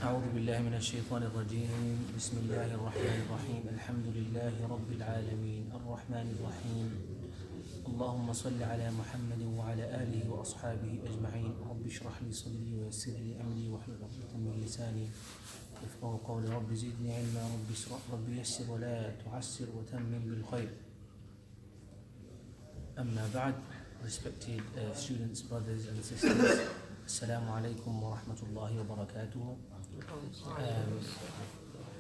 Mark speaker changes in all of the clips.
Speaker 1: أعوذ بالله من الشيطان الرجيم بسم الله الرحمن الرحيم الحمد لله رب العالمين الرحمن الرحيم اللهم صل على محمد وعلى آله وأصحابه أجمعين رب اشرح لي صدري ويسر لي أمري واحلل عقدة من لساني يفقهوا قولي رب زدني علما رب يسر ولا تعسر وتمم بالخير. أما بعد, respected students, brothers and sisters, Assalamu alaikum wa rahmatullahi wa barakatuh.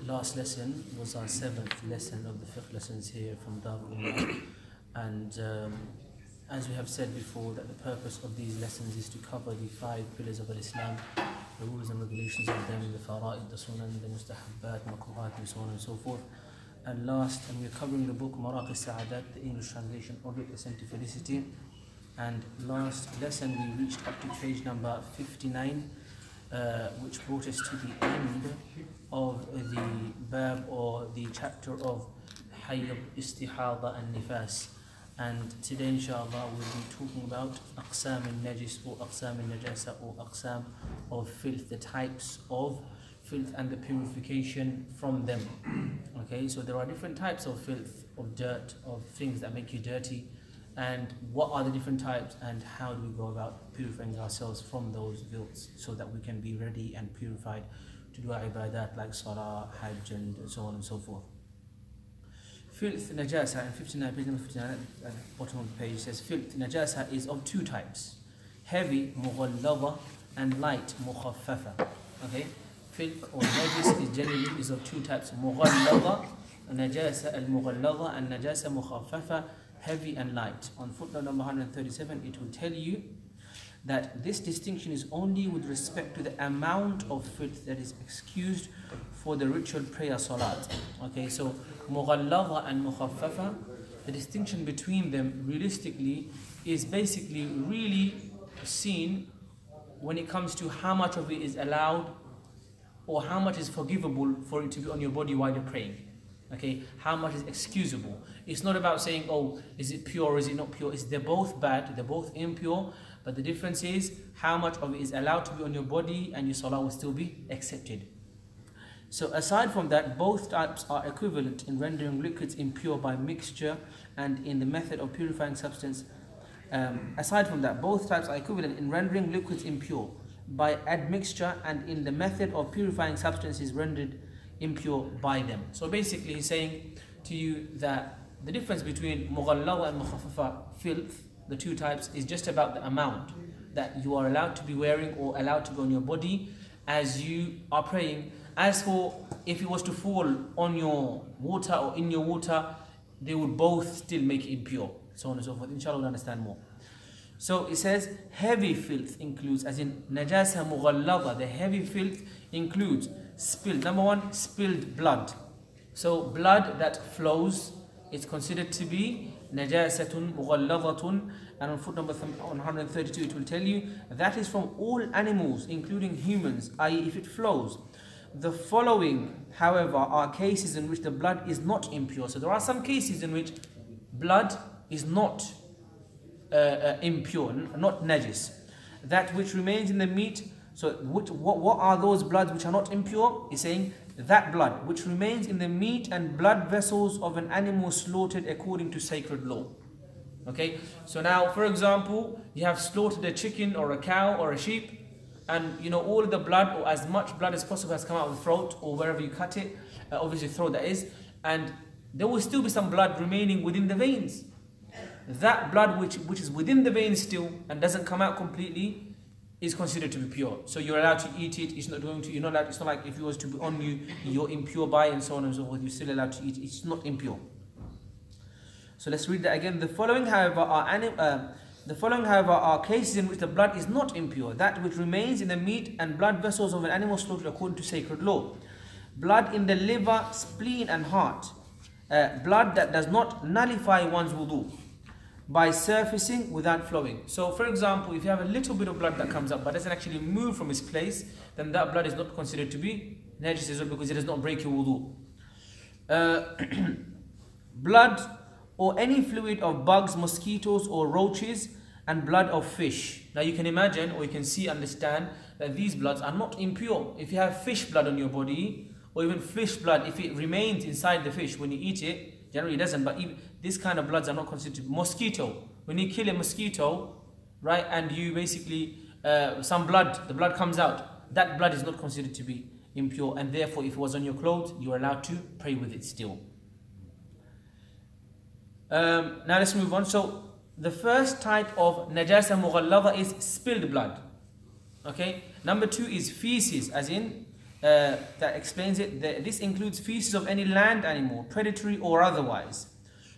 Speaker 1: Last lesson was our 7th lesson of the Fiqh Lessons here from Darul Ummah, and as we have said before, that the purpose of these lessons is to cover the 5 pillars of Islam, the rules and regulations of them, the fara'id, the sunan, the mustahabbat, makruhat, and so on and so forth. And last, and we're covering the book Maraq al-Sa'adat, the English translation of it, Ascent to Felicity. And last lesson we reached up to page number 59, which brought us to the end of the bab, or the chapter of Hayd, Istihada and Nifas. And today inshallah we'll be talking about Aqsam al-Najis or Aqsam al-Najasa or Aqsam of filth, the types of filth and the purification from them. Okay, so there are different types of filth, of dirt, of things that make you dirty. And what are the different types, and how do we go about purifying ourselves from those filths so that we can be ready and purified to do our ibadat like salah, hajj, and so on and so forth. Filth, najasa, and 59, page number 59 at the bottom of the page says filth, najasa is of 2 types: heavy, mughallada, and light, mukhaffafa. Okay, filth or najis is of 2 types: mughallada, najasa al-mughallada, and najasa mukhaffafa, heavy and light. On footnote number 137, it will tell you that this distinction is only with respect to the amount of filth that is excused for the ritual prayer salat. Okay, so mughallada and mukhaffafa, the distinction between them realistically is basically really seen when it comes to how much of it is allowed or how much is forgivable for it to be on your body while you're praying. Okay, how much is excusable? It's not about saying, oh, is it pure or is it not pure? They're both bad, they're both impure, but the difference is how much of it is allowed to be on your body and your salah will still be accepted. So aside from that, both types are equivalent in rendering liquids impure by mixture and in the method of purifying substance. Aside from that, both types are equivalent in rendering liquids impure by admixture and in the method of purifying substances rendered impure by them. So basically he's saying to you that the difference between mughallada and mukhaffafa filth, the 2 types, is just about the amount that you are allowed to be wearing or allowed to go on your body as you are praying. As for if it was to fall on your water or in your water, they would both still make it impure, so on and so forth. Inshallah we'll understand more. So it says heavy filth includes, as in najasa mughallada, the heavy filth includes spilled. Number 1, spilled blood. So blood that flows is considered to be najasatun mughalladatun, and on foot number 132 it will tell you that is from all animals including humans, i.e. if it flows. The following, however, are cases in which the blood is not impure. So there are some cases in which blood is not impure, not najis. That which remains in the meat. So what are those bloods which are not impure? He's saying that blood which remains in the meat and blood vessels of an animal slaughtered according to sacred law. Okay, so now for example, you have slaughtered a chicken or a cow or a sheep, and all of the blood, or as much blood as possible, has come out of the throat or wherever you cut it, obviously throat that is, and there will still be some blood remaining within the veins. That blood which is within the veins still and doesn't come out completely is considered to be pure. So you're allowed to eat it. It's not going to. You're not allowed. It's not like if it was to be on you, you're impure by, and so on and so forth. You're still allowed to eat. It's not impure. So let's read that again. The following, however, are cases in which the blood is not impure. That which remains in the meat and blood vessels of an animal slaughtered according to sacred law. Blood in the liver, spleen, and heart. Blood that does not nullify one's wudu by surfacing without flowing. So for example, if you have a little bit of blood that comes up but doesn't actually move from its place, then that blood is not considered to be najis as well, because it does not break your wudu. Blood or any fluid of bugs, mosquitoes or roaches, and blood of fish. Now you can imagine, or you can see, understand that these bloods are not impure. If you have fish blood on your body, or even fish blood, if it remains inside the fish when you eat it, generally it doesn't, but even this kind of bloods are not considered. Mosquito, when you kill a mosquito, right, and you basically, the blood comes out, that blood is not considered to be impure, and therefore if it was on your clothes, you are allowed to pray with it still. Now let's move on. So the first type of najasa mughalladha is spilled blood. Okay. Number 2 is feces, as in that explains it. This includes feces of any land animal, predatory or otherwise.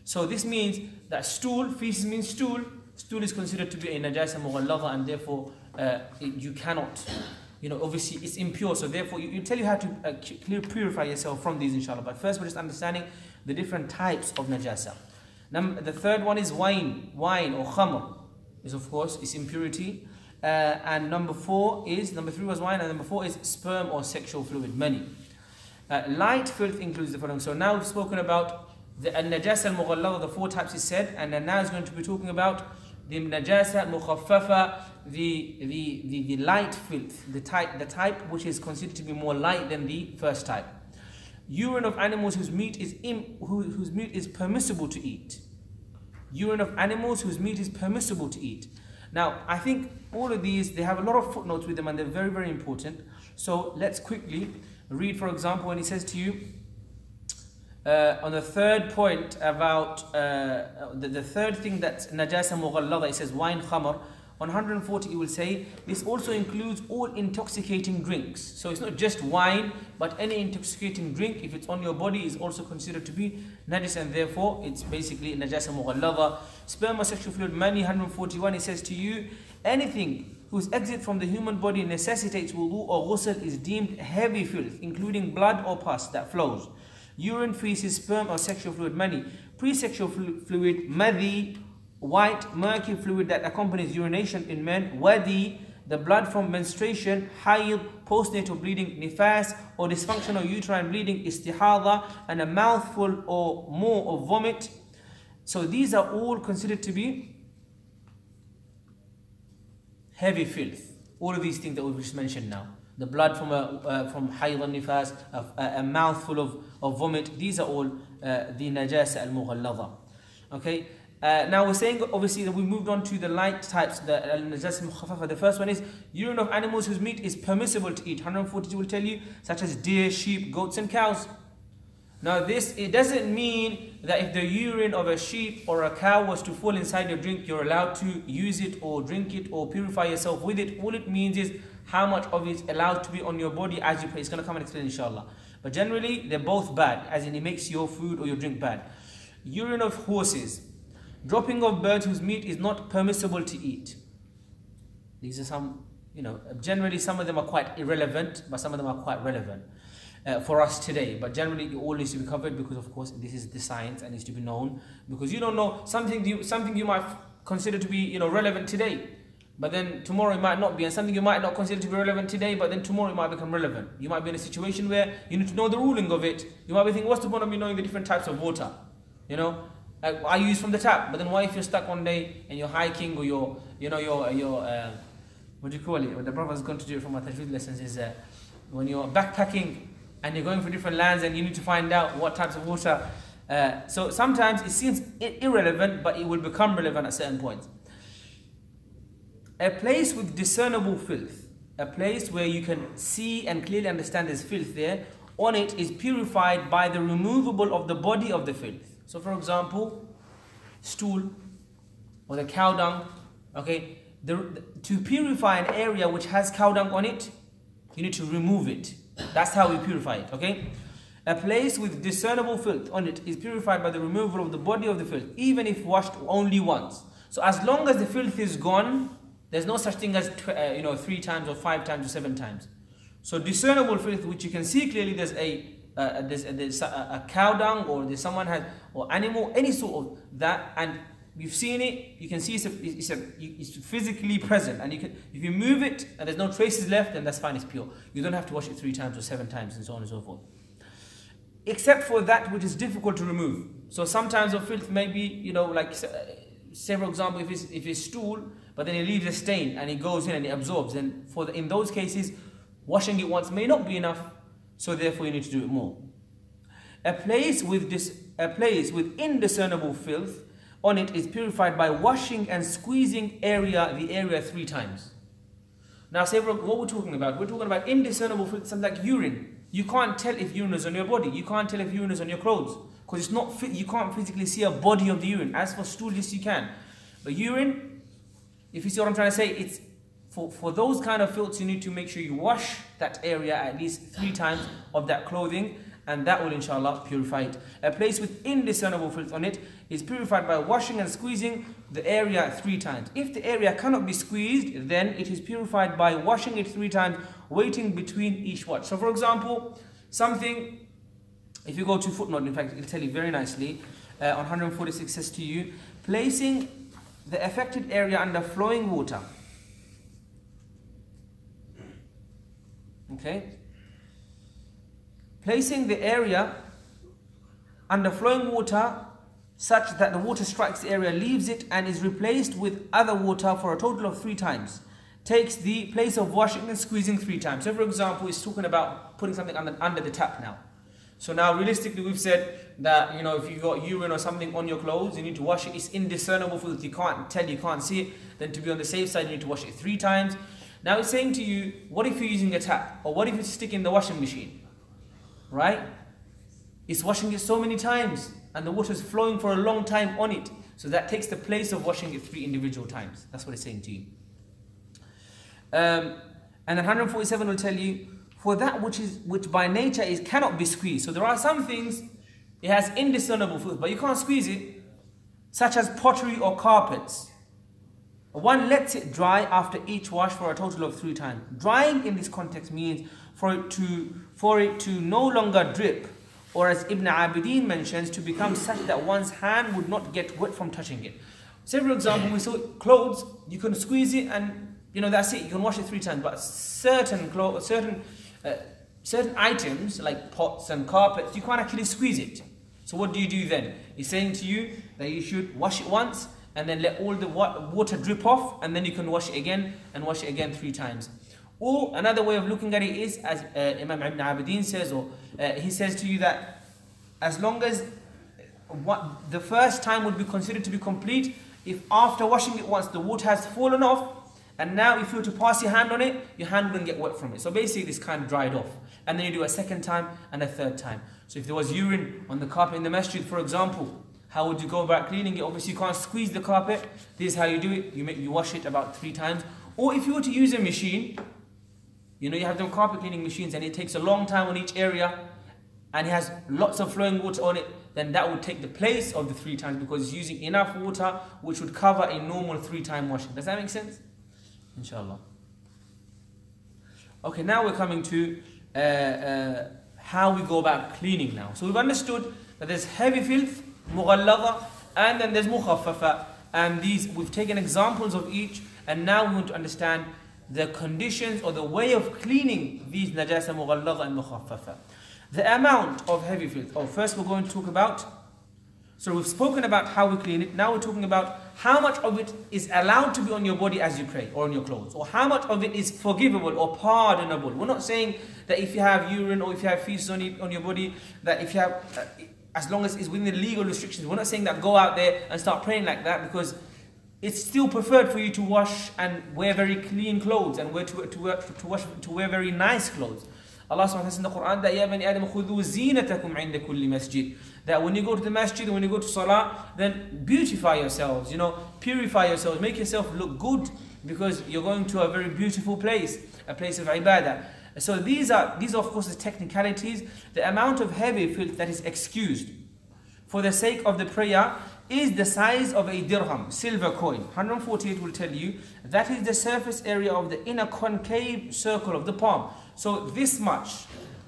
Speaker 1: So this means that stool, feces means stool. Stool is considered to be a najasa mughalladha, and therefore you cannot, obviously it's impure. So therefore you tell you how to purify yourself from these, inshallah. But first we're just understanding the different types of najasa. The third one is wine or khamr, is of course is impurity, and number 3 was wine, and number 4 is sperm or sexual fluid, many. Light filth includes the following. So now we've spoken about the najasa al-mughalladha, the 4 types is said, and then now is going to be talking about the najasa mukhaffafa, the light filth, the type which is considered to be more light than the first type. Urine of animals whose meat is permissible to eat. Urine of animals whose meat is permissible to eat. Now, I think all of these, they have a lot of footnotes with them, and they're very, very important. So let's quickly read, for example, when he says to you, on the third point about the third thing that's najasa mughalladha, it says wine, khamr. On 140 it will say this also includes all intoxicating drinks. So it's not just wine, but any intoxicating drink, if it's on your body, is also considered to be najis, and therefore it's basically najasa mughalladha. Sperm or sexual fluid, many. 141 it says to you, anything whose exit from the human body necessitates wudu or ghusl is deemed heavy filth, including blood or pus that flows. Urine, feces, sperm or sexual fluid, many. Pre-sexual fluid, madhi, white, murky fluid that accompanies urination in men. Wadi, the blood from menstruation. Hayd, postnatal bleeding. Nifas, or dysfunctional uterine bleeding. Istihadha, and a mouthful or more of vomit. So these are all considered to be heavy filth. All of these things that we've just mentioned now. The blood from hayd and nifas, a mouthful of vomit. These are all the najasa al-mughalladha. Okay. Now we're saying obviously that we moved on to the light types, the najasa mukhaffafa. The first one is urine of animals whose meat is permissible to eat. 142 will tell you, such as deer, sheep, goats and cows. Now it doesn't mean that if the urine of a sheep or a cow was to fall inside your drink, you're allowed to use it or drink it or purify yourself with it. All it means is how much of it is allowed to be on your body as you pray. It's going to come and explain, inshallah. But generally they're both bad, as in it makes your food or your drink bad. Urine of horses. Dropping of birds whose meat is not permissible to eat. These are some, generally some of them are quite irrelevant, but some of them are quite relevant for us today. But generally it all needs to be covered, because of course this is the science and needs to be known. Because you don't know, something you might consider to be relevant today, but then tomorrow it might not be, and something you might not consider to be relevant today, but then tomorrow it might become relevant. You might be in a situation where you need to know the ruling of it. You might be thinking, what's the point of me knowing the different types of water? I use from the tap, but then what if you're stuck one day and you're hiking, or you're what do you call it? What the Prophet is going to do from our tajweed lessons is when you're backpacking and you're going for different lands and you need to find out what types of water. So sometimes it seems irrelevant, but it will become relevant at certain points. A place with discernible filth, a place where you can see and clearly understand there's filth there, on it is purified by the removable of the body of the filth. So for example, stool or the cow dung, okay, to purify an area which has cow dung on it, you need to remove it. That's how we purify it, okay? A place with discernible filth on it is purified by the removal of the body of the filth, even if washed only once. So as long as the filth is gone, there's no such thing as 3 times or 5 times or 7 times. So discernible filth, which you can see clearly, there's a cow dung, or there's someone has, or animal, any sort of that, and you've seen it, you can see it's physically present, and if you move it and there's no traces left, then that's fine, it's pure. You don't have to wash it 3 times or 7 times and so on and so forth. Except for that which is difficult to remove. So sometimes the filth may be,
Speaker 2: say for example, if it's stool, but then it leaves a stain and it goes in and it absorbs, then in those cases, washing it once may not be enough, so therefore you need to do it more. A place with indiscernible filth on it is purified by washing and squeezing the area 3 times. Now say what we're talking about. We're talking about indiscernible filth, something like urine. You can't tell if urine is on your body. You can't tell if urine is on your clothes, because it's not you can't physically see a body of the urine. As for stool, yes you can. But urine, if you see what I'm trying to say, it's for those kind of filths, you need to make sure you wash that area at least 3 times of that clothing, and that will inshallah purify it. A place with indiscernible filth on it is purified by washing and squeezing the area 3 times. If the area cannot be squeezed, then it is purified by washing it 3 times, waiting between each wash. So for example, something, if you go to footnote, in fact it'll tell you very nicely, on 146 says to you, placing the affected area under flowing water. Okay? Placing the area under flowing water such that the water strikes the area, leaves it, and is replaced with other water for a total of 3 times. Takes the place of washing and squeezing 3 times. So for example, it's talking about putting something under the tap now. So now realistically we've said that, you know, if you've got urine or something on your clothes, you need to wash it. It's indiscernible filth, you can't tell, you can't see it. Then to be on the safe side, you need to wash it 3 times. Now it's saying to you, what if you're using a tap? Or what if you stick in the washing machine? Right? It's washing it so many times and the water is flowing for a long time on it. So that takes the place of washing it 3 individual times. That's what it's saying to you. And then 147 will tell you, for that which by nature cannot be squeezed. So there are some things, it has indiscernible filth, but you can't squeeze it, such as pottery or carpets. One lets it dry after each wash for a total of 3 times. Drying in this context means for it to no longer drip, or as Ibn Abidin mentions, to become such that one's hand would not get wet from touching it. Say for example, we saw clothes, you can squeeze it and that's it, you can wash it 3 times, but certain items like pots and carpets, you can't actually squeeze it. So what do you do then? He's saying to you that you should wash it once and then let all the water drip off, and then you can wash it again and wash it again 3 times. Or another way of looking at it is, as Imam Ibn Abidin says, or he says to you that as long as the first time would be considered to be complete, if after washing it once the water has fallen off, and now if you were to pass your hand on it, your hand wouldn't get wet from it. So basically it's kind of dried off. And then you do a 2nd time and a 3rd time. So if there was urine on the carpet in the masjid, for example, how would you go about cleaning it? Obviously you can't squeeze the carpet. This is how you do it. You wash it about 3 times. Or if you were to use a machine, you have them carpet cleaning machines and it takes a long time on each area and it has lots of flowing water on it, then that would take the place of the 3 times, because it's using enough water which would cover a normal 3-time washing. Does that make sense? Inshallah. Okay, now we're coming to how we go about cleaning now. So we've understood that there's heavy filth, mughallada, and then there's mukhaffafa. And these, we've taken examples of each, and now we want to understand the conditions or the way of cleaning these najasa, mughallada and mukhaffafa. The amount of heavy filth. First we're going to talk about, so we've spoken about how we clean it. Now we're talking about how much of it is allowed to be on your body as you pray, or on your clothes, or how much of it is forgivable or pardonable. We're not saying that if you have urine or if you have feces on your body, that if you have, as long as it's within the legal restrictions. We're not saying that go out there and start praying like that, because it's still preferred for you to wash and wear very clean clothes and to wear very nice clothes. Allah subhanahu wa ta'ala says in the Quran that Ya bani Adam khudhu zinatakum 'inda kulli masjid. That when you go to the masjid and when you go to salah, then beautify yourselves, purify yourselves, make yourself look good, because you're going to a very beautiful place, a place of ibadah. So these are of course the technicalities. The amount of heavy filth that is excused for the sake of the prayer is the size of a dirham, silver coin. 148 will tell you that is the surface area of the inner concave circle of the palm. So this much,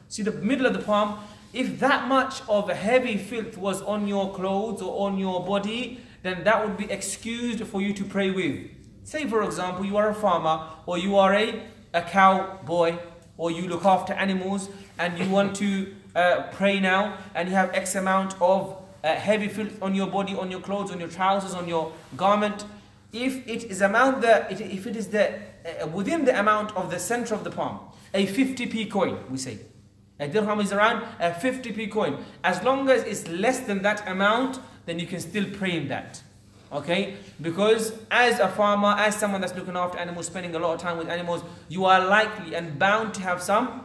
Speaker 2: see the middle of the palm, if that much of a heavy filth was on your clothes or on your body, then that would be excused for you to pray with. Say for example, you are a farmer, or you are a cowboy, or you look after animals and you want to pray now, and you have X amount of heavy filth on your body, on your clothes, on your trousers, on your garment, if it is within the amount of the center of the palm, a 50p coin, we say. A dirham is around a 50p coin. As long as it's less than that amount, then you can still pray in that. Okay? Because as a farmer, as someone that's looking after animals, spending a lot of time with animals, you are likely and bound to have some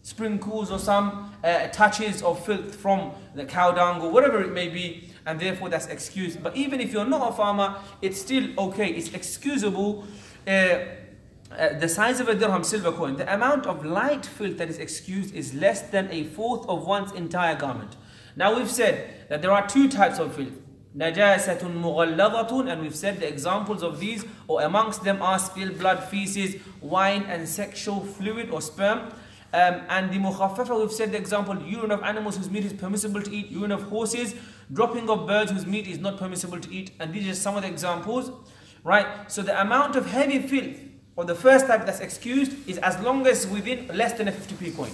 Speaker 2: sprinkles or some touches of filth from the cow dung or whatever it may be, and therefore that's excused. But even if you're not a farmer, it's still okay, it's excusable. The size of a dirham silver coin, the amount of light filth that is excused is less than a fourth of one's entire garment. Now we've said that there are two types of filth, najasatun mughalladatun, and we've said the examples of these, or amongst them are spilled blood, feces, wine and sexual fluid or sperm. And the mukhaffafa, we've said the example, urine of animals whose meat is permissible to eat, urine of horses, dropping of birds whose meat is not permissible to eat, and these are some of the examples, right? So the amount of heavy filth, or the first type that's excused, is as long as within less than a 50p coin.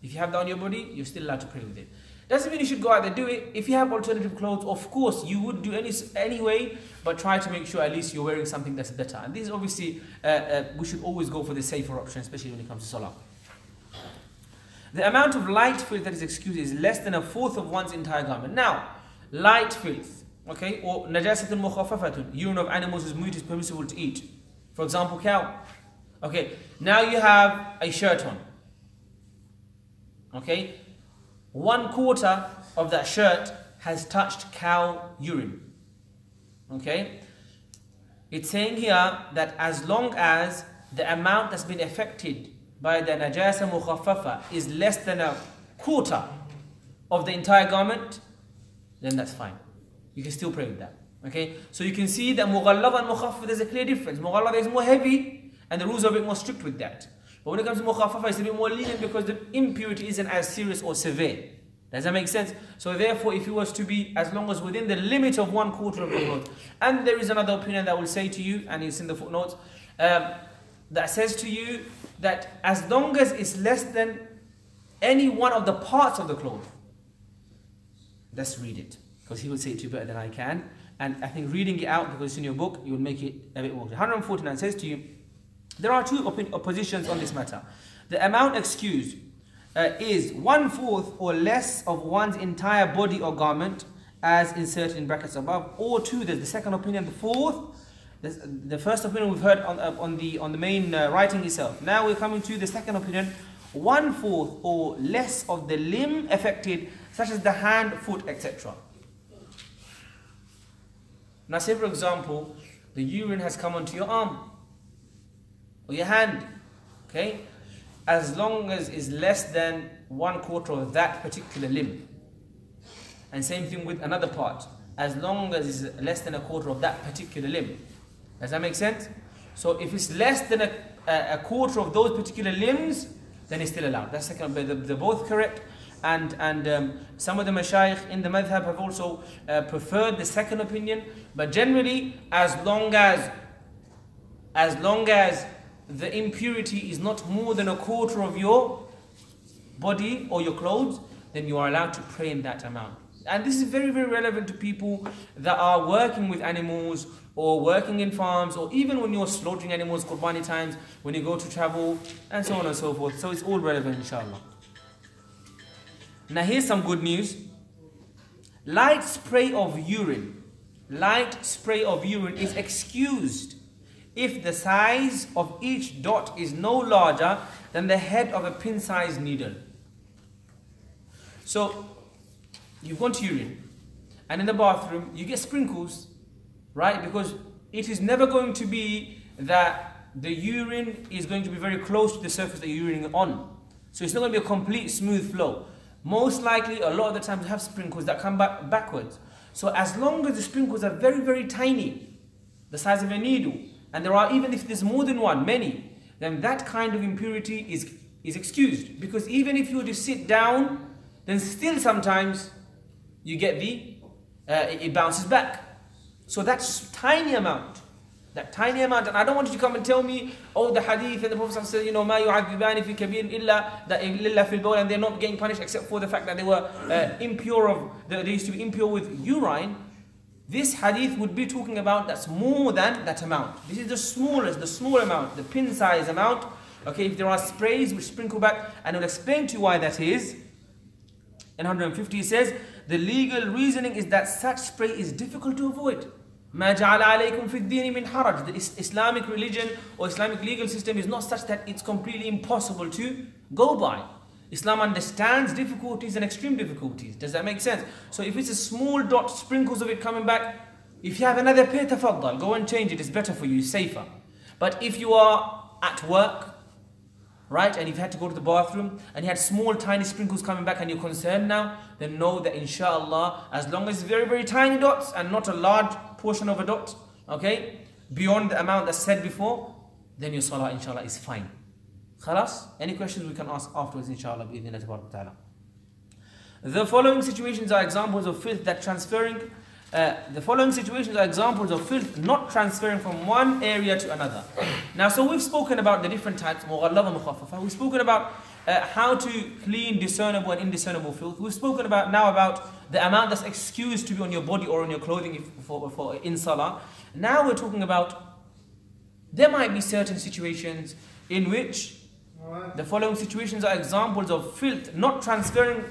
Speaker 2: If you have that on your body, you're still allowed to pray with it. Doesn't mean you should go out there do it. If you have alternative clothes, of course you would do anyway, but try to make sure at least you're wearing something that's better. And this is obviously, we should always go for the safer option, especially when it comes to salah. The amount of light filth that is excused is less than a fourth of one's entire garment. Now, light filth, okay, or najasatun mukhaffafatun, urine of animals whose meat is permissible to eat. For example, cow. Okay, now you have a shirt on. Okay, 1/4 of that shirt has touched cow urine. Okay, it's saying here that as long as the amount that's been affected by the najasa mukhaffafa is less than a quarter of the entire garment, then that's fine. You can still pray with that. Okay, so you can see that mughallad and mukhaffafa, there's a clear difference. Mughallad is more heavy and the rules are a bit more strict with that. But when it comes to mukhaffafa, it's a bit more lenient because the impurity isn't as serious or severe. Does that make sense? So therefore, if it was to be as long as within the limit of 1/4 of the clothes, and there is another opinion that will say to you, and it's in the footnotes, that says to you that as long as it's less than any one of the parts of the cloth, let's read it, because he will say it to you better than I can. And I think reading it out, because it's in your book, you will make it a bit more. 149 says to you, there are two oppositions on this matter. The amount excused is 1/4 or less of one's entire body or garment, as inserted in brackets above, or two. There's the second opinion, the fourth. The first opinion we've heard on the main writing itself. Now we're coming to the second opinion, 1/4 or less of the limb affected, such as the hand, foot, etc. Now say for example, the urine has come onto your arm or your hand, okay? As long as it's less than 1/4 of that particular limb. And same thing with another part, as long as it's less than 1/4 of that particular limb. Does that make sense? So if it's less than a quarter of those particular limbs, then it's still allowed. That's second, they're both correct. And some of the mashayikh in the madhab have also preferred the second opinion. But generally, as long as the impurity is not more than 1/4 of your body or your clothes, then you are allowed to pray in that amount. And this is very, very relevant to people that are working with animals or working in farms, or even when you're slaughtering animals, Qurbani times, when you go to travel, and so on and so forth. So it's all relevant, inshallah. Now here's some good news. Light spray of urine is excused if the size of each dot is no larger than the head of a pin-sized needle. So you've gone to urine, and in the bathroom you get sprinkles, right? Because it is never going to be that the urine is going to be very close to the surface that you're urinating on. So it's not going to be a complete smooth flow. Most likely, a lot of the times you have sprinkles that come backwards. So as long as the sprinkles are very, very tiny, the size of a needle, and there are, even if there's more than one, many, then that kind of impurity is excused. Because even if you were to sit down, then still sometimes you get it bounces back. So that's tiny amount That tiny amount. And I don't want you to come and tell me, oh, the hadith and the Prophet said, you know, مَا يُعَذِّبَانِ فِي كَبِيرٍ إِلَّا فِي الْبَوْلِ, and they're not getting punished except for the fact that they were impure they used to be impure with urine. This hadith would be talking about that's more than that amount. This is the smallest, the small amount, the pin size amount. Okay, if there are sprays which sprinkle back, and I'll explain to you why that is. In 150 it says, the legal reasoning is that such spray is difficult to avoid. مَا جَعَلَ عَلَيْكُمْ فِي الدِّينِ مِنْ حَرَجٍ. The Islamic religion or Islamic legal system is not such that it's completely impossible to go by. Islam understands difficulties and extreme difficulties. Does that make sense? So if it's a small dot, sprinkles of it coming back, if you have another pair, tafaddal, go and change it. It's better for you, it's safer. But if you are at work, right, and you've had to go to the bathroom and you had small tiny sprinkles coming back and you're concerned now, then know that inshallah, as long as it's very, very tiny dots and not a large portion of a dot, okay, beyond the amount that's said before, then your salah inshallah is fine. Khalas? Any questions we can ask afterwards inshallah bi'idhnillah tabarak ta'ala. The following situations are examples of filth that transferring the following situations are examples of filth not transferring from one area to another. Now, so we've spoken about the different types, mughalladha, mukhaffafa. We've spoken about how to clean discernible and indiscernible filth. We've spoken about now about the amount that's excused to be on your body or on your clothing for in salah. Now we're talking about there might be certain situations in which the following situations are examples of filth not transferring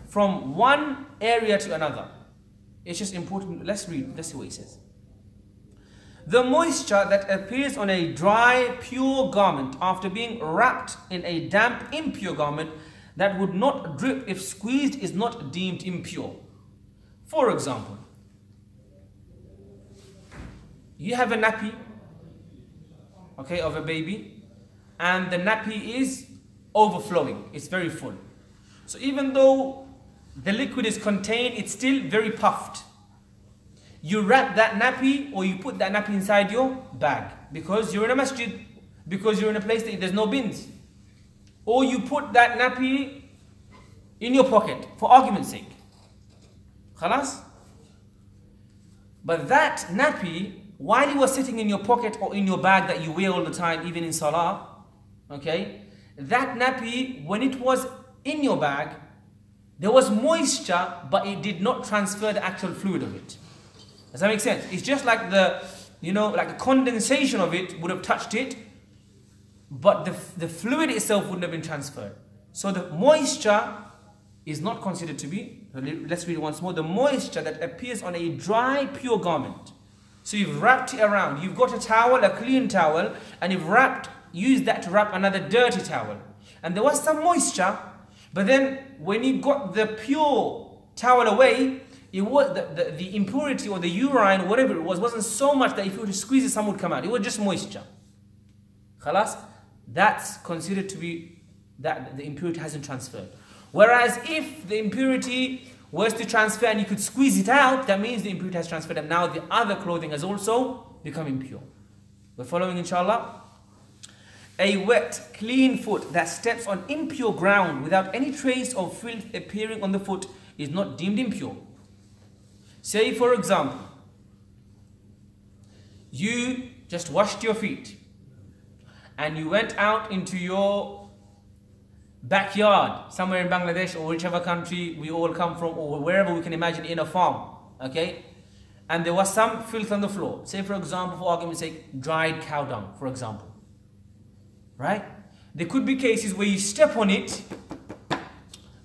Speaker 2: from one area to another. It's just important. Let's read. Let's see what he says. The moisture that appears on a dry, pure garment after being wrapped in a damp, impure garment that would not drip if squeezed is not deemed impure. For example, you have a nappy, okay, of a baby, and the nappy is overflowing. It's very full. So even though the liquid is contained, it's still very puffed. You wrap that nappy or you put that nappy inside your bag because you're in a masjid, because you're in a place that there's no bins. Or you put that nappy in your pocket for argument's sake. Khalas? But that nappy, while you were sitting in your pocket or in your bag that you wear all the time, even in salah, okay, that nappy, when it was in your bag, there was moisture, but it did not transfer the actual fluid of it. Does that make sense? It's just like the, like the condensation of it would have touched it, but the fluid itself wouldn't have been transferred. So the moisture is not considered to be, let's read it once more, the moisture that appears on a dry, pure garment. So you've wrapped it around. You've got a towel, a clean towel, and you've used that to wrap another dirty towel. And there was some moisture, but then when you got the pure towel away, it was the impurity or the urine, whatever it was, wasn't so much that if you were to squeeze it, some would come out. It was just moisture. Khalas? That's considered to be that the impurity hasn't transferred. Whereas if the impurity was to transfer and you could squeeze it out, that means the impurity has transferred and now the other clothing has also become impure. We're following inshallah? A wet, clean foot that steps on impure ground without any trace of filth appearing on the foot is not deemed impure. Say for example, you just washed your feet and you went out into your backyard somewhere in Bangladesh or whichever country we all come from or wherever we can imagine in a farm, okay? And there was some filth on the floor. Say for example, for argument's sake, dried cow dung, for example. Right? There could be cases where you step on it,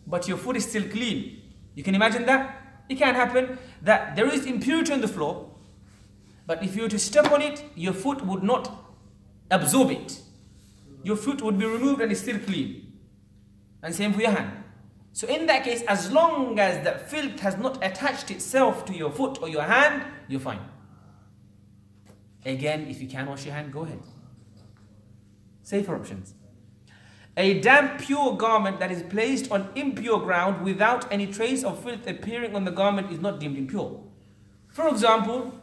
Speaker 2: but your foot is still clean. You can imagine that? It can happen that there is impurity on the floor, but if you were to step on it, your foot would not absorb it. Your foot would be removed and it's still clean. And same for your hand. So in that case, as long as the filth has not attached itself to your foot or your hand, you're fine. Again, if you can wash your hand, go ahead. Safer options. A damp, pure garment that is placed on impure ground without any trace of filth appearing on the garment is not deemed impure. For example,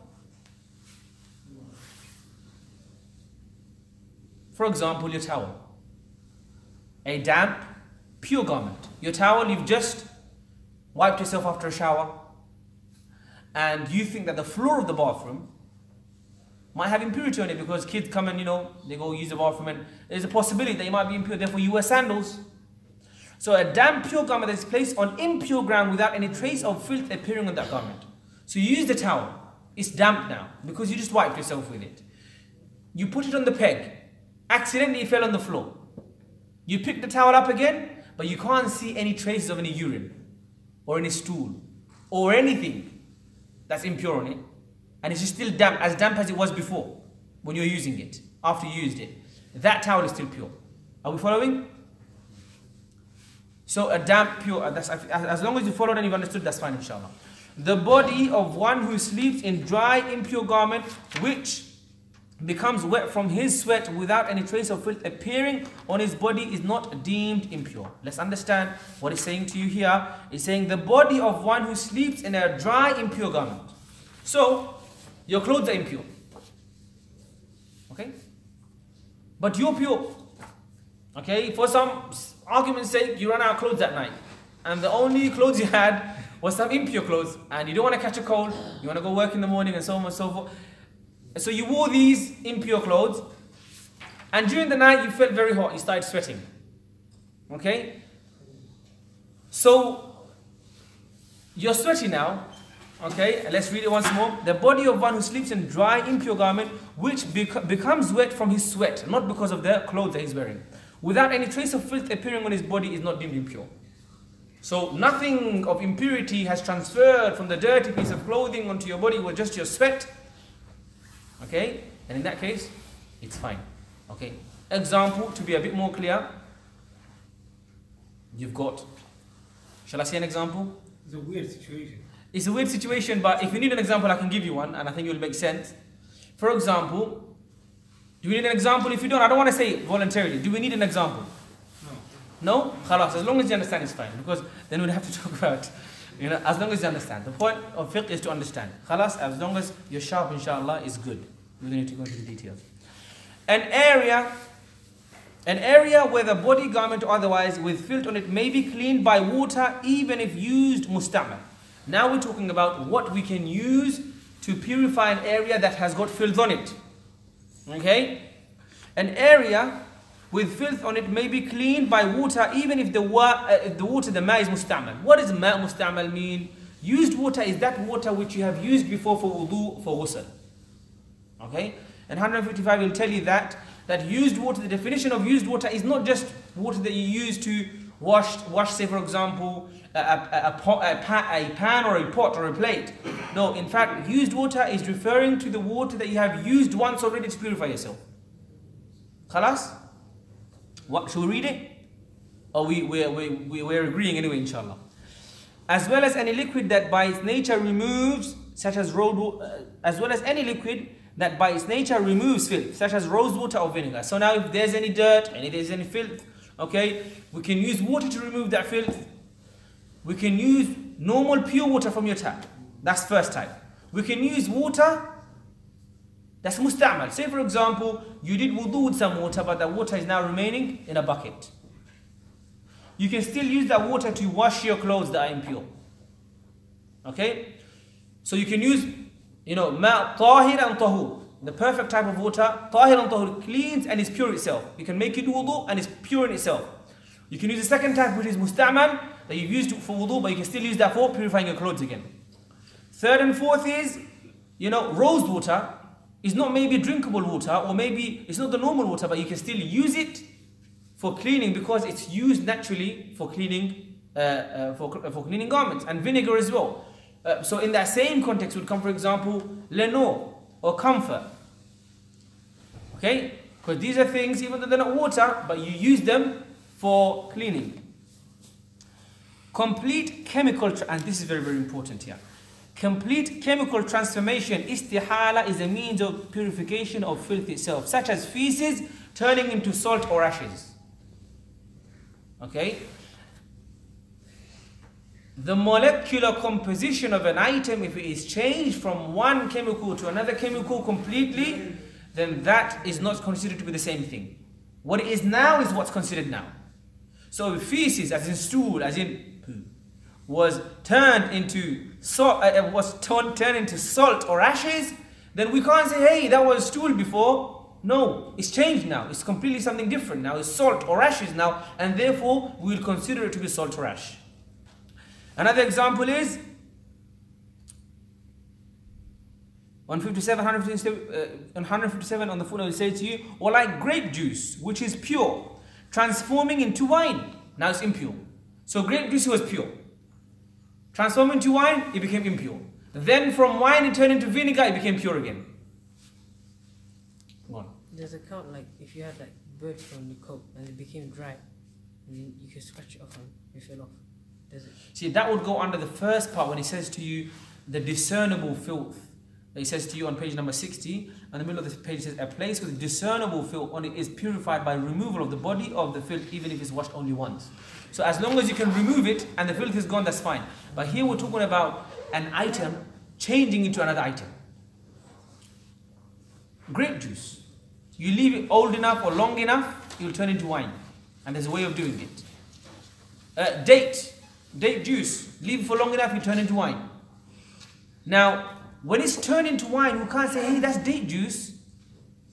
Speaker 2: your towel. A damp, pure garment. Your towel, you've just wiped yourself after a shower and you think that the floor of the bathroom might have impurity on it because kids come and they go use the bathroom and there's a possibility that it might be impure, therefore you wear sandals. So a damp pure garment that is placed on impure ground without any trace of filth appearing on that garment. So you use the towel, it's damp now because you just wiped yourself with it. You put it on the peg, accidentally it fell on the floor. You pick the towel up again, but you can't see any traces of any urine or any stool or anything that's impure on it. And it's just still damp as it was before when you're using it, after you used it. That towel is still pure. Are we following? So a damp pure, as long as you followed and you've understood, that's fine inshallah. The body of one who sleeps in dry impure garment which becomes wet from his sweat without any trace of filth appearing on his body is not deemed impure. Let's understand what it's saying to you here. It's saying the body of one who sleeps in a dry impure garment. So, your clothes are impure. Okay? But you're pure. Okay? For some argument's sake, you ran out of clothes that night. And the only clothes you had was some impure clothes. And you don't want to catch a cold. You want to go work in the morning and so on and so forth. So you wore these impure clothes. And during the night, you felt very hot. You started sweating. Okay? So, you're sweaty now. Okay, let's read it once more. The body of one who sleeps in dry, impure garment, which becomes wet from his sweat, not because of the clothes that he's wearing, without any trace of filth appearing on his body, is not deemed impure. So nothing of impurity has transferred from the dirty piece of clothing onto your body, with just your sweat. Okay, and in that case, it's fine. Okay, example to be a bit more clear. You've got. Shall I see an example?
Speaker 3: It's a weird situation.
Speaker 2: It's a weird situation, but if you need an example, I can give you one, and I think it will make sense. For example, do we need an example? If you don't, I don't want to say it voluntarily. Do we need an example?
Speaker 3: No.
Speaker 2: No? Khalas, as long as you understand, it's fine. Because then we'll have to talk about, as long as you understand. The point of fiqh is to understand. Khalas, as long as you're sharp, inshallah, is good. We don't need to go into the details. An area where the body, garment, or otherwise with filth on it may be cleaned by water, even if used musta'mal. Now we're talking about what we can use to purify an area that has got filth on it. Okay? An area with filth on it may be cleaned by water, even if the water, the ma is musta'mal. What does ma musta'mal mean? Used water is that water which you have used before for wudu, for ghusl. Okay? And 155 will tell you that used water, the definition of used water is not just water that you use to wash, say for example, a pan or a pot or a plate. No, in fact, used water is referring to the water that you have used once already to purify yourself. Khalas? What, should we read it? Or we're agreeing anyway, inshallah. As well as any liquid that by its nature removes, such as any liquid that by its nature removes filth, such as rose water or vinegar. So now if there's any dirt, and if there's any filth, okay, we can use water to remove that filth. We can use normal pure water from your tap. That's first type. We can use water that's musta'mal. Say for example, you did wudu with some water, but that water is now remaining in a bucket. You can still use that water to wash your clothes that are impure. Okay? So you can use, ma tahir and tahur. The perfect type of water, tahir and tahur, cleans and is pure itself. You can make it wudu and it's pure in itself. You can use the second type, which is musta'mal, that you've used for wudu, but you can still use that for purifying your clothes again. Third and fourth is, rose water is not maybe drinkable water, or maybe it's not the normal water, but you can still use it for cleaning because it's used naturally for cleaning, for cleaning garments, and vinegar as well. So in that same context would come, for example, lino or camphor. Okay? Because these are things, even though they're not water, but you use them for cleaning. Complete chemical, and this is very, very important here. Complete chemical transformation, istihala, is a means of purification of filth itself, such as feces turning into salt or ashes. Okay? The molecular composition of an item, if it is changed from one chemical to another chemical completely, then that is not considered to be the same thing. What it is now is what's considered now. So if feces, as in stool, as in poo, was turned into salt, turned into salt or ashes, then we can't say, hey, that was stool before. No, it's changed now. It's completely something different now. It's salt or ashes now, and therefore we will consider it to be salt or ash. Another example is 157 on the full, I will say to you, or like grape juice, which is pure, transforming into wine. Now it's impure. So grape juice was pure. Transforming into wine, it became impure. Then from wine it turned into vinegar, it became pure again. Go on.
Speaker 4: Does it count like if you had like bird from the coat and it became dry and then you could scratch it off and it fell off? Does it?
Speaker 2: See, that would go under the first part when he says to you the discernible filth. He says to you on page number 60, in the middle of the page it says, a place with discernible filth on it is purified by removal of the body of the filth, even if it's washed only once. So as long as you can remove it and the filth is gone, that's fine. But here we're talking about an item changing into another item. Grape juice. You leave it old enough or long enough, it will turn into wine. And there's a way of doing it. Date juice. Leave it for long enough, you turn into wine. Now, when it's turned into wine, we can't say, hey, that's date juice.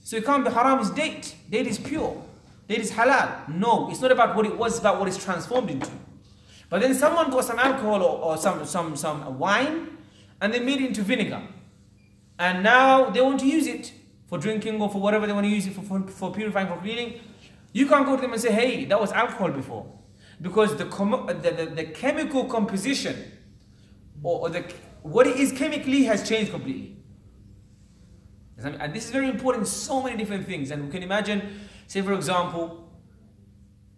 Speaker 2: So it can't be haram, it's date. Date is pure. Date is halal. No, it's not about what it was, it's about what it's transformed into. But then someone got some alcohol or some wine, and they made it into vinegar. And now they want to use it for drinking or for whatever they want to use it for purifying, for cleaning. You can't go to them and say, hey, that was alcohol before. Because the chemical composition or what it is chemically has changed completely. And this is very important in so many different things. And we can imagine, say for example,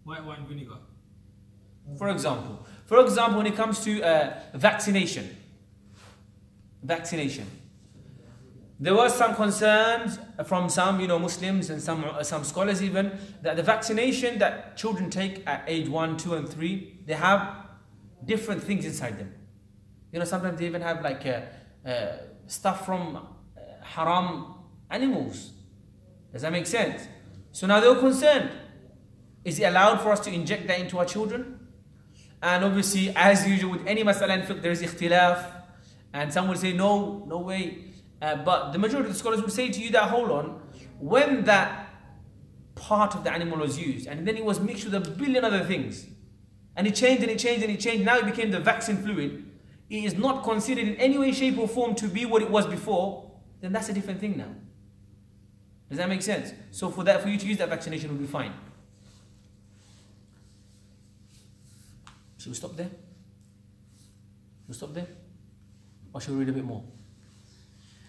Speaker 3: White wine vinegar.
Speaker 2: For example, when it comes to vaccination, there was some concerns from some, Muslims and some scholars even, that the vaccination that children take at age 1, 2, and 3, they have different things inside them. Sometimes they even have like stuff from haram animals. Does that make sense? So now they're concerned. Is it allowed for us to inject that into our children? And obviously, as usual with any mas'ala in fiqh, there is ikhtilaf. And some will say, no way. But the majority of the scholars will say to you that, hold on, when that part of the animal was used, and then it was mixed with a billion other things, and it changed, now it became the vaccine fluid, it is not considered in any way, shape or form to be what it was before, then that's a different thing now. Does that make sense? So for you to use that vaccination will be fine. Should we stop there? Or should we read a bit more?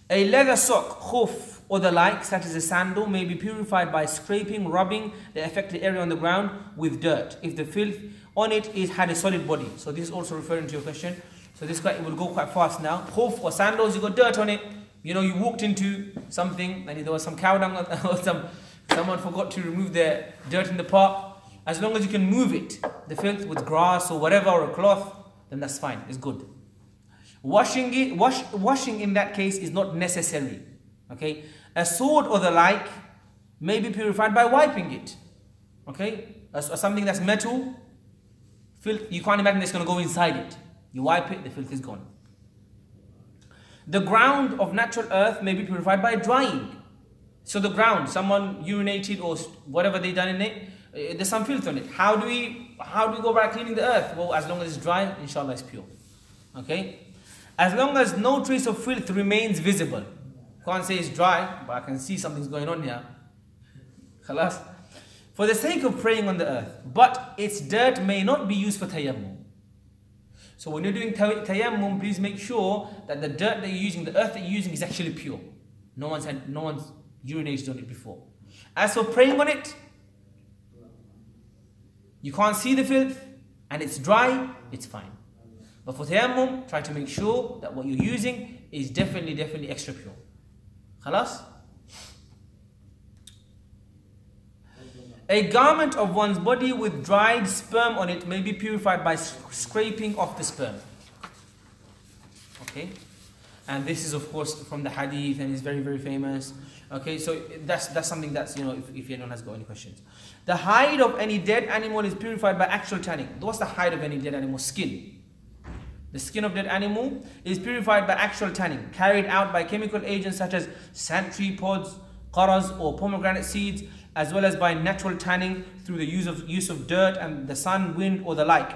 Speaker 2: A leather sock, khuf, or the like, such as a sandal, may be purified by scraping, rubbing the affected area on the ground with dirt, if the filth on it had a solid body. So this is also referring to your question. So this it will go quite fast now. Khuf or sandals, you got dirt on it. You walked into something and there was some cow dung or someone forgot to remove the dirt in the park. As long as you can move it, the filth with grass or whatever, or a cloth, then that's fine, it's good. Washing in that case is not necessary. Okay? A sword or the like may be purified by wiping it. Okay? Something that's metal, filth, you can't imagine it's going to go inside it. You wipe it, the filth is gone. The ground of natural earth may be purified by drying. So the ground, someone urinated or whatever they done in it, there's some filth on it. How do we go about cleaning the earth? Well, as long as it's dry, inshallah it's pure. Okay? As long as no trace of filth remains visible. Can't say it's dry, but I can see something's going on here. Khalas. For the sake of praying on the earth. But its dirt may not be used for tayammum. So when you're doing tayammum, please make sure that the dirt that you're using, the earth that you're using is actually pure. No one's urinated on it before. As for praying on it, you can't see the filth and it's dry, it's fine. But for tayammum, try to make sure that what you're using is definitely extra pure. Khalas? A garment of one's body with dried sperm on it may be purified by scraping off the sperm. Okay? And this is of course from the hadith and is very famous. Okay, so that's something that's, if anyone has got any questions. The hide of any dead animal is purified by actual tanning. What's the hide of any dead animal? Skin. The skin of dead animal is purified by actual tanning, carried out by chemical agents such as sand-tree pods, qaras or pomegranate seeds, as well as by natural tanning through the use of dirt and the sun, wind or the like.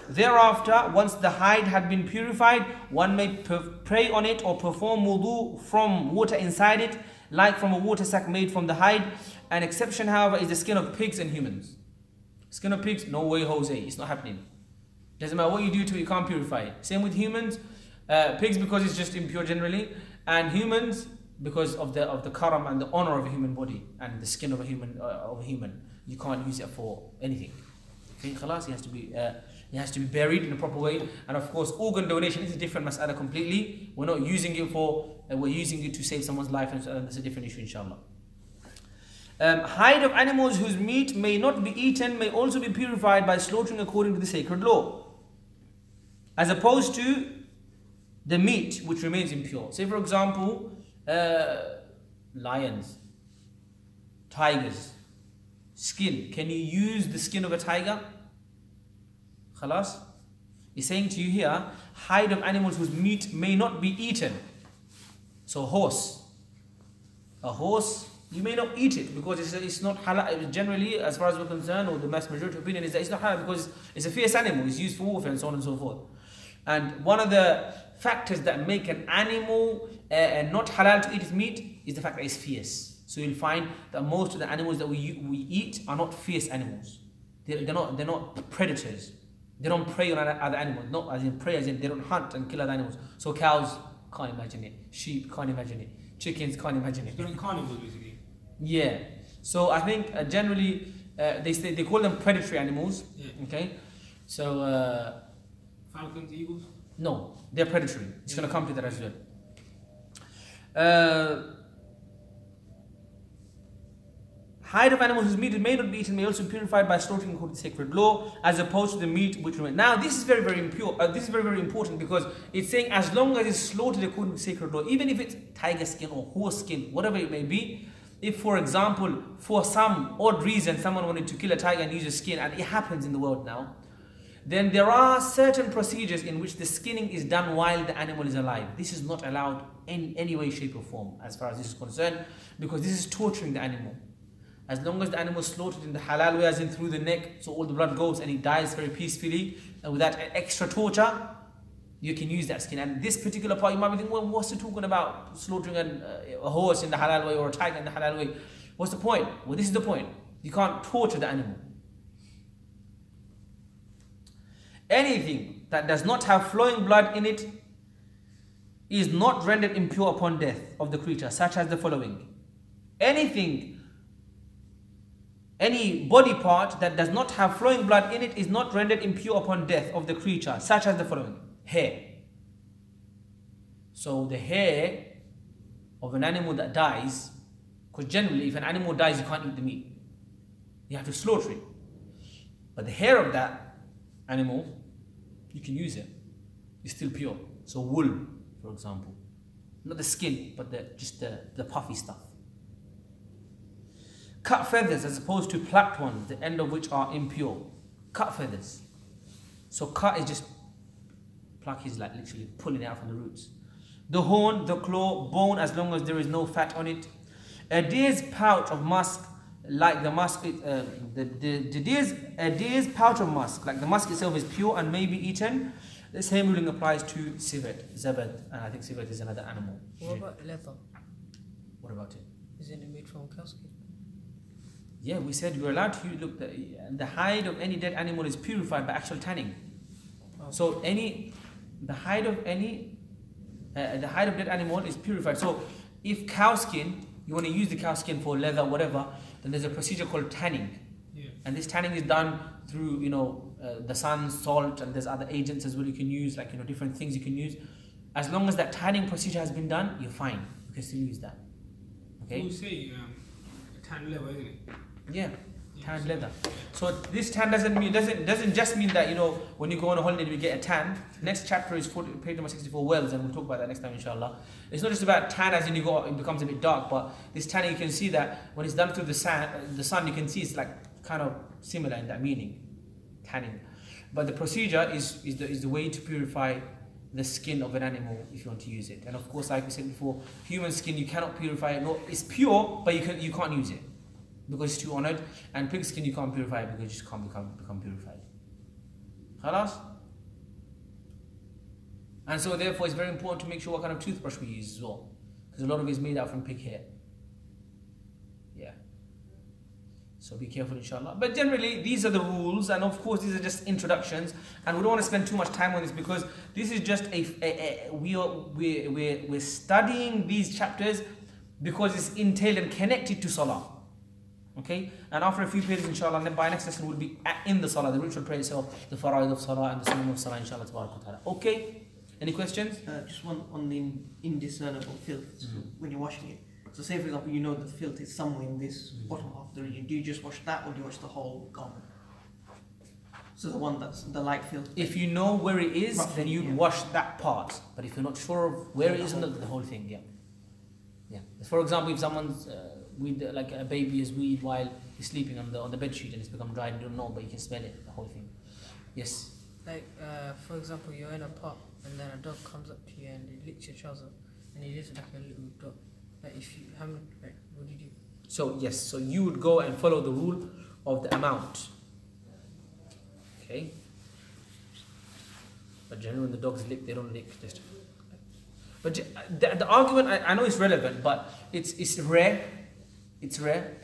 Speaker 2: Thereafter, once the hide had been purified, one may pray on it or perform wudu from water inside it, like from a water sack made from the hide. An exception, however, is the skin of pigs and humans. Skin of pigs, no way, Jose, it's not happening. Doesn't matter what you do to it, you can't purify it. Same with humans, pigs because it's just impure generally, and humans because of the karam and the honor of a human body and the skin of a human. You can't use it for anything. Okay, khalas, it has to be buried in a proper way. And of course, organ donation is a different mas'ala completely. We're not using it we're using it to save someone's life, and that's a different issue, inshallah. Hide of animals whose meat may not be eaten may also be purified by slaughtering according to the sacred law, as opposed to the meat which remains impure. Say for example, lions, tigers, skin. Can you use the skin of a tiger? Khalas? He's saying to you here, hide of animals whose meat may not be eaten. So a horse, you may not eat it because it's not halal. Generally, as far as we're concerned, or the mass majority opinion is that it's not halal because it's a fierce animal. It's used for warfare and so on and so forth. And one of the factors that make an animal not halal to eat its meat is the fact that it's fierce. So you'll find that most of the animals that we eat are not fierce animals. They're not predators. They don't prey on other animals. Not as in prey, as in they don't hunt and kill other animals. So cows, can't imagine it. Sheep, can't imagine it. Chickens, can't imagine it.
Speaker 3: They're in carnivores basically.
Speaker 2: Yeah. So I think generally they call them predatory animals.
Speaker 3: Yeah.
Speaker 2: Okay. So
Speaker 3: Falcons, eagles.
Speaker 2: no, they're predatory. It's going to come to that as well. Hide of animals whose meat may not be eaten may also be purified by slaughtering according to sacred law, as opposed to the meat which remains. Now, this is very, very impure. This is very, very important because it's saying as long as it's slaughtered according to sacred law, even if it's tiger skin or horse skin, whatever it may be. If, for example, for some odd reason, someone wanted to kill a tiger and use a skin, and it happens in the world now, then there are certain procedures in which the skinning is done while the animal is alive. This is not allowed in any way, shape or form as far as this is concerned, because this is torturing the animal. As long as the animal is slaughtered in the halal way, as in through the neck, so all the blood goes and he dies very peacefully, and without extra torture, you can use that skin. And this particular part, you might be thinking, well, what's it talking about slaughtering a horse in the halal way or a tiger in the halal way? What's the point? Well, this is the point. You can't torture the animal. Anything that does not have flowing blood in it is not rendered impure upon death of the creature, such as the following. Any body part that does not have flowing blood in it is not rendered impure upon death of the creature, such as the following. Hair. So the hair of an animal that dies, because generally if an animal dies you can't eat the meat. You have to slaughter it. But the hair of that animal, you can use it. It's still pure. So wool, for example. Not the skin, but just the puffy stuff. Cut feathers as opposed to plucked ones, the end of which are impure. Cut feathers. So cut is just, pluck is like literally pulling it out from the roots. The horn, the claw, bone, as long as there is no fat on it. A deer's pouch of musk, like the musk, a deer's pouch of musk, like the musk itself, is pure and may be eaten. The same ruling applies to civet, zabad, and I think civet is another animal.
Speaker 4: What about leather?
Speaker 2: What about it?
Speaker 4: Isn't it made from cow skin?
Speaker 2: Yeah, we said you're allowed to look. The hide of any dead animal is purified by actual tanning.
Speaker 4: Okay.
Speaker 2: So the hide of dead animal is purified. So if cow skin, you want to use the cow skin for leather, whatever, then there's a procedure called tanning.
Speaker 3: Yeah.
Speaker 2: And this tanning is done through the sun, salt, and there's other agents as well you can use, like different things you can use. As long as that tanning procedure has been done, you're fine. You can still use that. Okay.
Speaker 3: You say tan leather, isn't it?
Speaker 2: Yeah, tanned leather. So this tan doesn't just mean that when you go on a holiday you get a tan. Next chapter is page number 64, wells, and we'll talk about that next time, inshallah. It's not just about tan as in it becomes a bit dark, but this tanning, you can see that when it's done through the sun, you can see it's like kind of similar in that meaning, tanning. But the procedure is the way to purify the skin of an animal if you want to use it. And of course, like we said before, human skin you cannot purify it. No, it's pure, but you can't use it because it's too honoured. And pig skin you can't purify it because it just can't become purified. Khalas? And so therefore it's very important to make sure what kind of toothbrush we use as well, because a lot of it is made out from pig hair. Yeah. So be careful, inshallah. But generally, these are the rules, and of course, these are just introductions, and we don't want to spend too much time on this because this is just we're studying these chapters because it's entailed and connected to salah. Okay, and after a few periods, inshallah, and then by next lesson we'll be in the salah, the ritual prayer itself, the fara'id of salah, and the sunnah of salah, inshallah. Okay. Any questions?
Speaker 5: Just one on the indiscernible filth. So when you're washing it, so say for example you know the filth is somewhere in this bottom half of the region, do you just wash that or do you wash the whole garment? So the one that's the light filth.
Speaker 2: If you know where it is,
Speaker 5: Roughly,
Speaker 2: then you'd wash that part. But if you're not sure of where it is, the whole thing, yeah. For example, if someone's like a baby is weed while he's sleeping on the bed sheet and it's become dry and you don't know, but you can smell it, the whole thing. Yes.
Speaker 4: Like for example, you're in a park and then a dog comes up to you and it licks your trouser and it leaves like a little dot. Like if you haven't, like, what do you do?
Speaker 2: So yes, so you would go and follow the rule of the amount. Okay. But generally when the dogs lick, they don't lick. Just. But the argument, I know it's relevant, but it's rare. It's rare.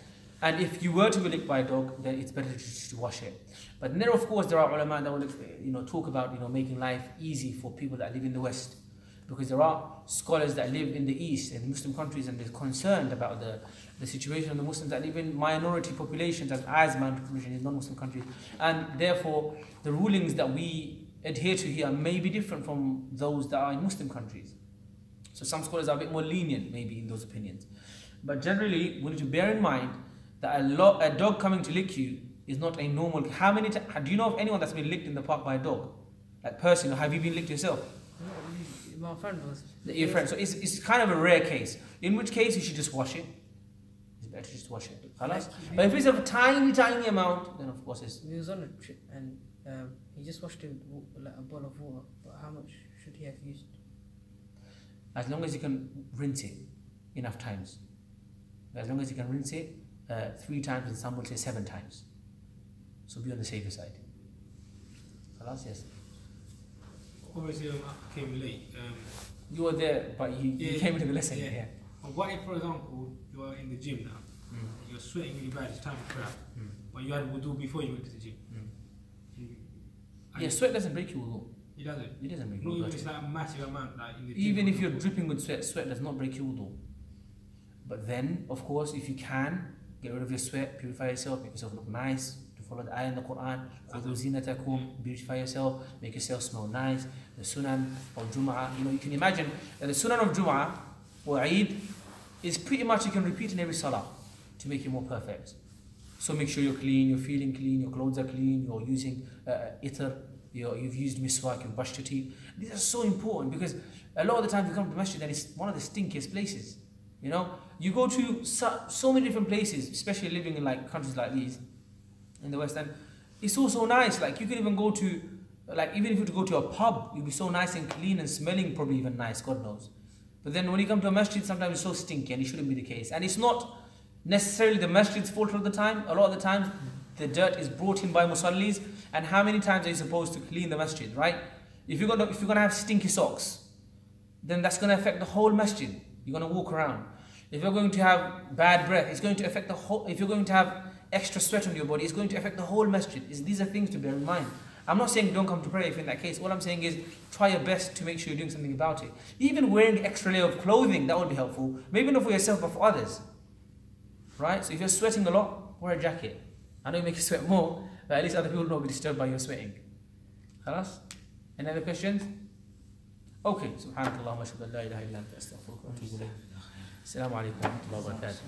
Speaker 2: And if you were to be licked by a dog, then it's better to wash it. But then of course there are ulama that will talk about making life easy for people that live in the West. Because there are scholars that live in the East, in Muslim countries, and they're concerned about the situation of the Muslims that live in minority populations, as minority populations in non-Muslim countries. And therefore, the rulings that we adhere to here may be different from those that are in Muslim countries. So some scholars are a bit more lenient, maybe, in those opinions. But generally, we need to bear in mind that a dog coming to lick you is not a normal... do you know of anyone that's been licked in the park by a dog? Like personally, have you been licked yourself?
Speaker 4: My friend was.
Speaker 2: Your friend. So it's kind of a rare case. In which case you should just wash it. It's better just wash it. But if it's of a tiny amount, then of course it's...
Speaker 4: He was on a trip and he just washed it with like a bowl of water. But how much should he have used?
Speaker 2: As long as you can rinse it enough times. As long as you can rinse it 3 times, and some will say 7 times. So be on the safer side. Yes.
Speaker 3: Obviously, I came late.
Speaker 2: You were there, but you came into the lesson. Yeah.
Speaker 3: But what if, for example, you are in the gym now, you're sweating really bad, it's time for prayer, but you had wudu before you went to the gym?
Speaker 2: Sweat doesn't break your wudu.
Speaker 3: It doesn't?
Speaker 2: It doesn't break
Speaker 3: No,
Speaker 2: your wudu.
Speaker 3: even it's like a massive amount, like in the gym.
Speaker 2: Even if you're dripping with sweat does not break your wudu. But then, of course, if you can, get rid of your sweat, purify yourself, make yourself look nice, to follow the ayah in the Quran, خُذُوا زِينَتَكُمْ, beautify yourself, make yourself smell nice. The sunan of Jum'ah, you can imagine that the sunan of Jum'ah or Eid is pretty much you can repeat in every salah to make it more perfect. So make sure you're clean, you're feeling clean, your clothes are clean, you're using itar, you've used miswak, you've brushed your teeth. These are so important because a lot of the time you come to the masjid and it's one of the stinkiest places. You go to so many different places, especially living in like countries like these in the West, and it's so nice. Like you can even go to, like even if you were to go to a pub, you'll be so nice and clean and smelling probably even nice, God knows. But then when you come to a masjid, sometimes it's so stinky, and it shouldn't be the case. And it's not necessarily the masjid's fault all the time. A lot of the times, the dirt is brought in by musallis. And how many times are you supposed to clean the masjid, right? If you're gonna have stinky socks, then that's gonna affect the whole masjid. You're gonna walk around. If you're going to have bad breath, it's going to affect the whole. If you're going to have extra sweat on your body, it's going to affect the whole masjid. These are things to bear in mind. I'm not saying don't come to pray if in that case. All I'm saying is try your best to make sure you're doing something about it. Even wearing extra layer of clothing, that would be helpful. Maybe not for yourself, but for others. Right? So if you're sweating a lot, wear a jacket. I know you make you sweat more, but at least other people will not be disturbed by your sweating. Khalas? Any other questions? Okay. Subhanakallah wa shukran la ilaha illa anta astaghfiruka wa atubu ilayk. Assalamu alaikum wa rahmatullahi wa barakatuh.